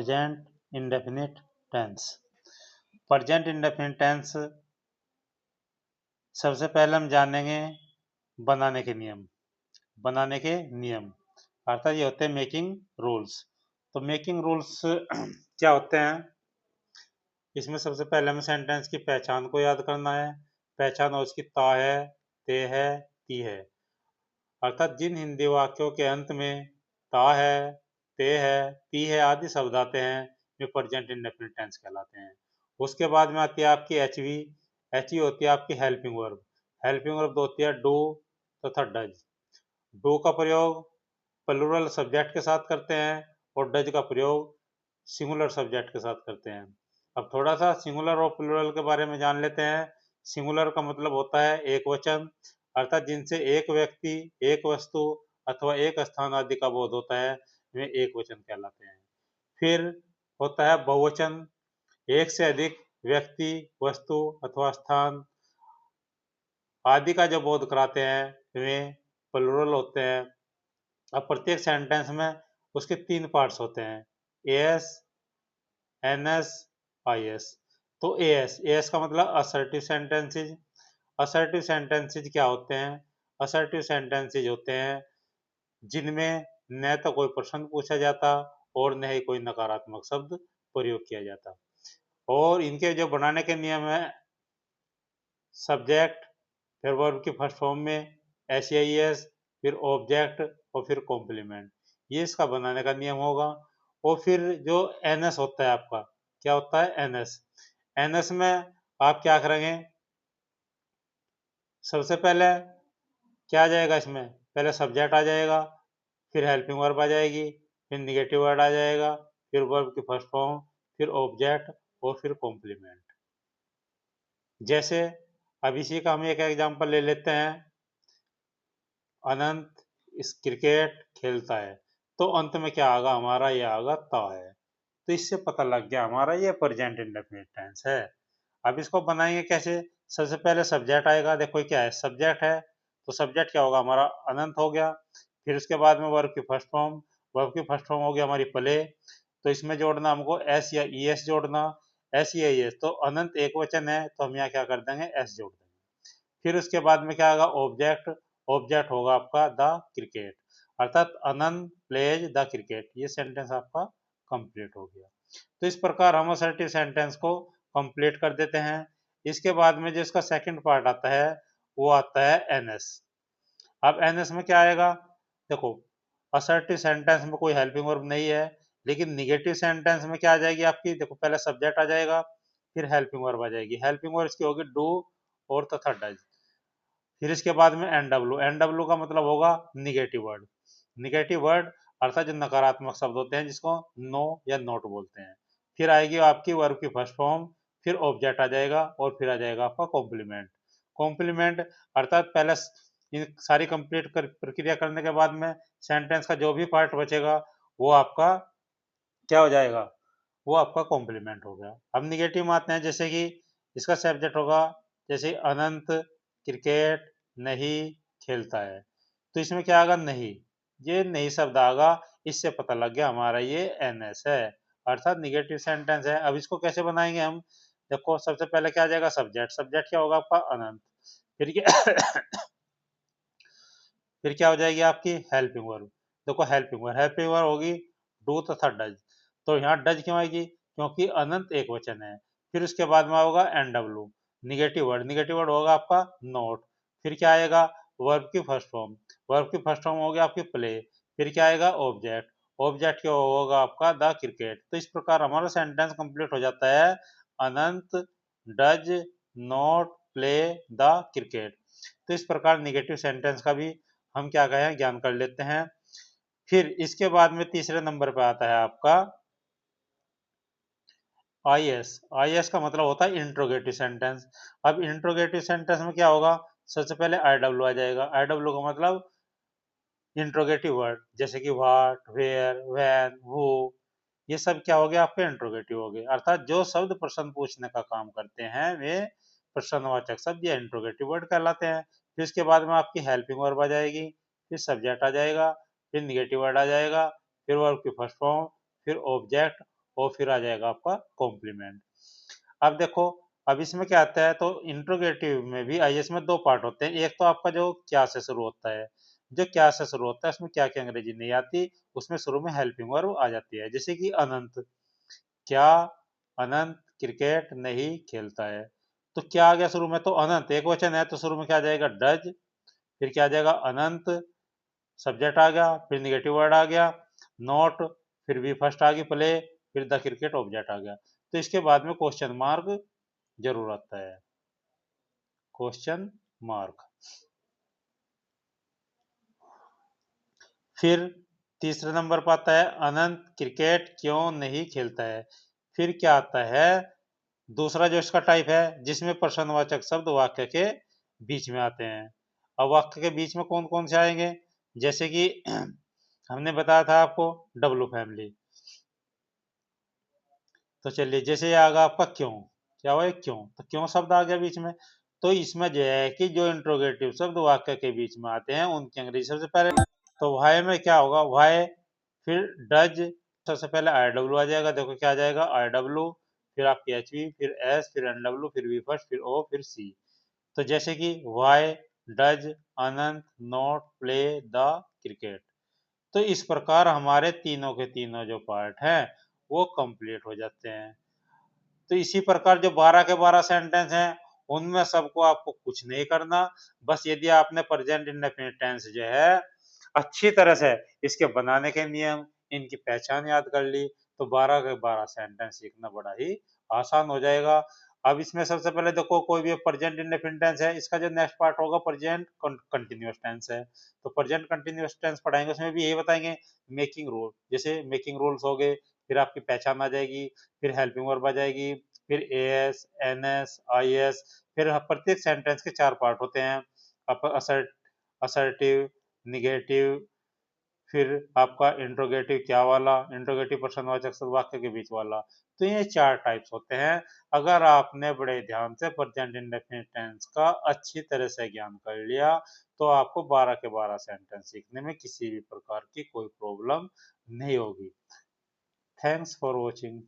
Present indefinite tense. Present indefinite tense सबसे पहले हम जानेंगे बनाने के नियम। बनाने के नियम अर्थात ये होते हैं मेकिंग रूल्स। तो मेकिंग रूल्स क्या होते हैं? इसमें सबसे पहले हमें सेंटेंस की पहचान को याद करना है। पहचान उसकी ता है, ते है, ती है। अर्थात जिन हिंदी वाक्यों के अंत में ता है, ते है, ती है आदि शब्द आते हैं वे प्रेजेंट इंडेफिनिट टेंस कहलाते हैं। उसके बाद में आती है आपकी एचवी। एचवी होती है आपकी हेल्पिंग वर्ब। हेल्पिंग वर्ब होती है डू तथा डज। डू का प्रयोग प्लूरल सब्जेक्ट के साथ करते हैं और डज का प्रयोग सिंगुलर सब्जेक्ट के साथ करते हैं। अब थोड़ा सा सिंगुलर और प्लूरल के बारे में जान लेते हैं। सिंगुलर का मतलब होता है एक वचन, अर्थात जिनसे एक व्यक्ति, एक वस्तु अथवा एक स्थान आदि का बोध होता है वे एक वचन कहलाते हैं। फिर होता है बहुवचन, एक से अधिक व्यक्ति, वस्तु अथवा स्थान आदि का जो बोध कराते हैं वे प्लूरल होते हैं। अब प्रत्येक सेंटेंस में उसके तीन पार्ट्स होते हैं, एस, एनएस, आईएस। तो एएस का मतलब असर्टिव सेंटेंसेज। असर्टिव सेंटेंसेज क्या होते हैं? असर्टिव सेंटेंसेज होते हैं जिनमें न तो कोई प्रश्न पूछा जाता और न ही कोई नकारात्मक शब्द प्रयोग किया जाता। और इनके जो बनाने के नियम है, सब्जेक्ट, फिर वर्ब की फर्स्ट फॉर्म में एस, फिर ऑब्जेक्ट और फिर कॉम्प्लीमेंट, ये इसका बनाने का नियम होगा। और फिर जो एनएस होता है आपका, क्या होता है एनएस? एनएस में आप क्या करेंगे? सबसे पहले क्या आ जाएगा इसमें? पहले सब्जेक्ट आ जाएगा, फिर हेल्पिंग वर्ब आ जाएगी, फिर निगेटिव वर्ड आ जाएगा, फिर वर्ब की फर्स्ट फॉर्म, फिर ऑब्जेक्ट और फिर कॉम्प्लीमेंट। जैसे अब इसी का हम एक एग्जांपल ले लेते हैं। अनंत इस क्रिकेट खेलता है, तो अंत में क्या आगा हमारा? ये आगा ता है। तो इससे पता लग गया हमारा ये प्रेजेंट इंडेफिनिट टेंस है। अब इसको बनाएंगे कैसे? सबसे पहले सब्जेक्ट आएगा। देखो क्या है, सब्जेक्ट है तो सब्जेक्ट क्या होगा हमारा? अनंत हो गया। फिर उसके बाद में वर्ब की फर्स्ट फॉर्म, वर्ब की फर्स्ट फॉर्म हो गया हमारी प्ले। तो इसमें जोड़ना हमको एस या ई एस जोड़ना, एस या ई एस। तो अनंत एक वचन है तो हम यहाँ क्या कर देंगे? एस जोड़ देंगे। फिर उसके बाद में क्या आएगा? ऑब्जेक्ट। ऑब्जेक्ट होगा आपका द क्रिकेट, अर्थात अनंत प्लेज द क्रिकेट। ये सेंटेंस आपका कंप्लीट हो गया। तो इस प्रकार हम असर्टिव सेंटेंस को कंप्लीट कर देते हैं। इसके बाद में जो इसका सेकंड पार्ट आता है वो आता है एनएस। अब एनएस में क्या आएगा? देखो असर्टिव सेंटेंस में कोई हेल्पिंग वर्ब नहीं है, लेकिन निगेटिव सेंटेंस में क्या आ जाएगी आपकी? देखो पहले सब्जेक्ट आ जाएगा, फिर हेल्पिंग वर्ब आ जाएगी। हेल्पिंग वर्ब इसकी होगी डू और तथा डज। फिर इसके बाद में एनडब्ल्यू। एनडब्ल्यू का मतलब होगा निगेटिव वर्ड। निगेटिव वर्ड अर्थात जो नकारात्मक शब्द होते हैं जिसको नो या नोट बोलते हैं। फिर आएगी आपकी वर्ब की फर्स्ट फॉर्म, फिर ऑब्जेक्ट आ जाएगा और फिर आ जाएगा आपका कॉम्प्लीमेंट। कॉम्प्लीमेंट अर्थात पहले इन सारी कंप्लीट प्रक्रिया करने के बाद में सेंटेंस का जो भी पार्ट बचेगा वो आपका क्या हो जाएगा? वो आपका कॉम्प्लीमेंट हो गया। अब निगेटिव में आते हैं, जैसे कि इसका सब्जेक्ट होगा, जैसे अनंत क्रिकेट नहीं खेलता है, तो इसमें क्या आएगा? नहीं। ये नहीं शब्द आएगा, इससे पता लग गया हमारा ये एनएस है, अर्थात निगेटिव सेंटेंस है। अब इसको कैसे बनाएंगे हम? देखो सबसे पहले क्या आ जाएगा? सब्जेक्ट। सब्जेक्ट क्या होगा आपका? अनंत। फिर क्या फिर क्या हो जाएगी आपकी? Helping verb. देखो हेल्पिंग वर्ब, हेल्पिंग वर्ब होगी डू तथा डज। तो यहाँ डज क्यों आएगी? क्योंकि अनंत एक वचन है। फिर उसके बाद में होगा NW, negative word. Negative word होगा आपका नोट। फिर क्या आएगा? वर्ब की फर्स्ट फॉर्म। वर्ब की फर्स्ट फॉर्म होगी आपकी प्ले। फिर क्या आएगा? ऑब्जेक्ट। ऑब्जेक्ट क्या होगा आपका? The cricket. तो इस प्रकार हमारा सेंटेंस कंप्लीट हो जाता है, Anant does not play the cricket. तो इस प्रकार निगेटिव सेंटेंस का भी हम क्या कहें? ज्ञान कर लेते हैं। फिर इसके बाद में तीसरे नंबर पे आता है आपका आईएस। आईएस का मतलब होता है इंट्रोगेटिव सेंटेंस। अब इंट्रोगेटिव सेंटेंस में क्या होगा? सबसे पहले आईडब्ल्यू आ जाएगा। आईडब्ल्यू का मतलब इंट्रोगेटिव वर्ड, जैसे कि व्हाट, वेयर, व्हेन, हु। ये सब क्या हो गया? आपके इंट्रोगेटिव हो गए, अर्थात जो शब्द प्रश्न पूछने का काम करते हैं वे प्रश्नवाचक शब्द या इंट्रोगेटिव वर्ड कहलाते हैं। फिर इसके बाद में आपकी हेल्पिंग वर्ब आ जाएगी, फिर सब्जेक्ट आ जाएगा, फिर निगेटिव वर्ड आ जाएगा, फिर वर्ब की फर्स्ट फॉर्म, फिर ऑब्जेक्ट और फिर आ जाएगा आपका कॉम्प्लीमेंट। अब देखो, अब इसमें क्या आता है, तो इंट्रोगेटिव में भी आईएएस में दो पार्ट होते हैं। एक तो आपका जो क्या से शुरू होता है, जो क्या से शुरू होता है उसमें क्या क्या अंग्रेजी नहीं आती, उसमें शुरू में हेल्पिंग वर्ब आ जाती है। जैसे कि अनंत, क्या अनंत क्रिकेट नहीं खेलता है, तो क्या आ गया शुरू में, तो अनंत एक वचन है तो शुरू में क्या आ जाएगा, डज, फिर क्या आ जाएगा अनंत, सब्जेक्ट आ गया, फिर निगेटिव वर्ड आ गया, नॉट, फिर भी फर्स्ट आ गई प्ले, फिर द क्रिकेट ऑब्जेक्ट आ गया। तो इसके बाद में क्वेश्चन मार्क जरूर आता है, क्वेश्चन मार्क। फिर तीसरे नंबर पर आता है अनंत क्रिकेट क्यों नहीं खेलता है। फिर क्या आता है, दूसरा जो इसका टाइप है जिसमें प्रश्नवाचक शब्द वाक्य के बीच में आते हैं। अब वाक्य के बीच में कौन कौन से आएंगे, जैसे कि हमने बताया था आपको डब्लू फैमिली, तो चलिए जैसे ये आगा आपका क्यों, क्या हुआ क्यों, तो क्यों शब्द आ गया बीच में। तो इसमें जो है कि जो इंट्रोगेटिव शब्द वाक्य के बीच में आते हैं उनकी अंग्रेजी सबसे पहले, तो वाई में क्या होगा, वाई, फिर डज, सबसे पहले आई डब्ल्यू आ जाएगा, देखो क्या आ जाएगा आई डब्ल्यू, फिर आपकी एच वी, फिर एस, फिर एन डब्ल्यू, फिर वी फर्स्ट, फिर ओ, फिर सी। तो जैसे कि why does Anant not play the cricket. तो इस प्रकार हमारे तीनों के तीनों जो पार्ट हैं वो कंप्लीट हो जाते हैं। तो इसी प्रकार जो 12 के 12 सेंटेंस हैं उनमें सबको आपको कुछ नहीं करना, बस यदि आपने प्रेजेंट इंडेफिनिट टेंस जो है अच्छी तरह से इसके बनाने के नियम, इनकी पहचान याद कर ली, तो 12 के 12 सेंटेंस सीखना बड़ा ही आसान हो जाएगा। अब इसमें सबसे पहले देखो, कोई भी प्रेजेंट इंडेफिनिट टेंस है, इसका जो नेक्स्ट पार्ट होगा प्रेजेंट कंटिन्यूअस टेंस है, तो प्रेजेंट कंटिन्यूअस टेंस पढ़ाएंगे, उसमें भी यही बताएंगे मेकिंग रूल, जैसे मेकिंग रूल्स हो गए, फिर आपकी पहचान आ जाएगी, फिर हेल्पिंग वर्ब आ जाएगी, फिर S N S I S, फिर प्रत्येक सेंटेंस के चार पार्ट होते हैं, असर्ट, असर्टिव, निगेटिव, फिर आपका इंट्रोगेटिव क्या वाला, इंट्रोगेटिव प्रश्नवाचक शब्द वाक्य के बीच वाला। तो ये चार टाइप्स होते हैं। अगर आपने बड़े ध्यान से प्रेजेंट इंडेफिनिट टेंस का अच्छी तरह से ज्ञान कर लिया तो आपको 12 के 12 सेंटेंस सीखने में किसी भी प्रकार की कोई प्रॉब्लम नहीं होगी। Thanks for watching.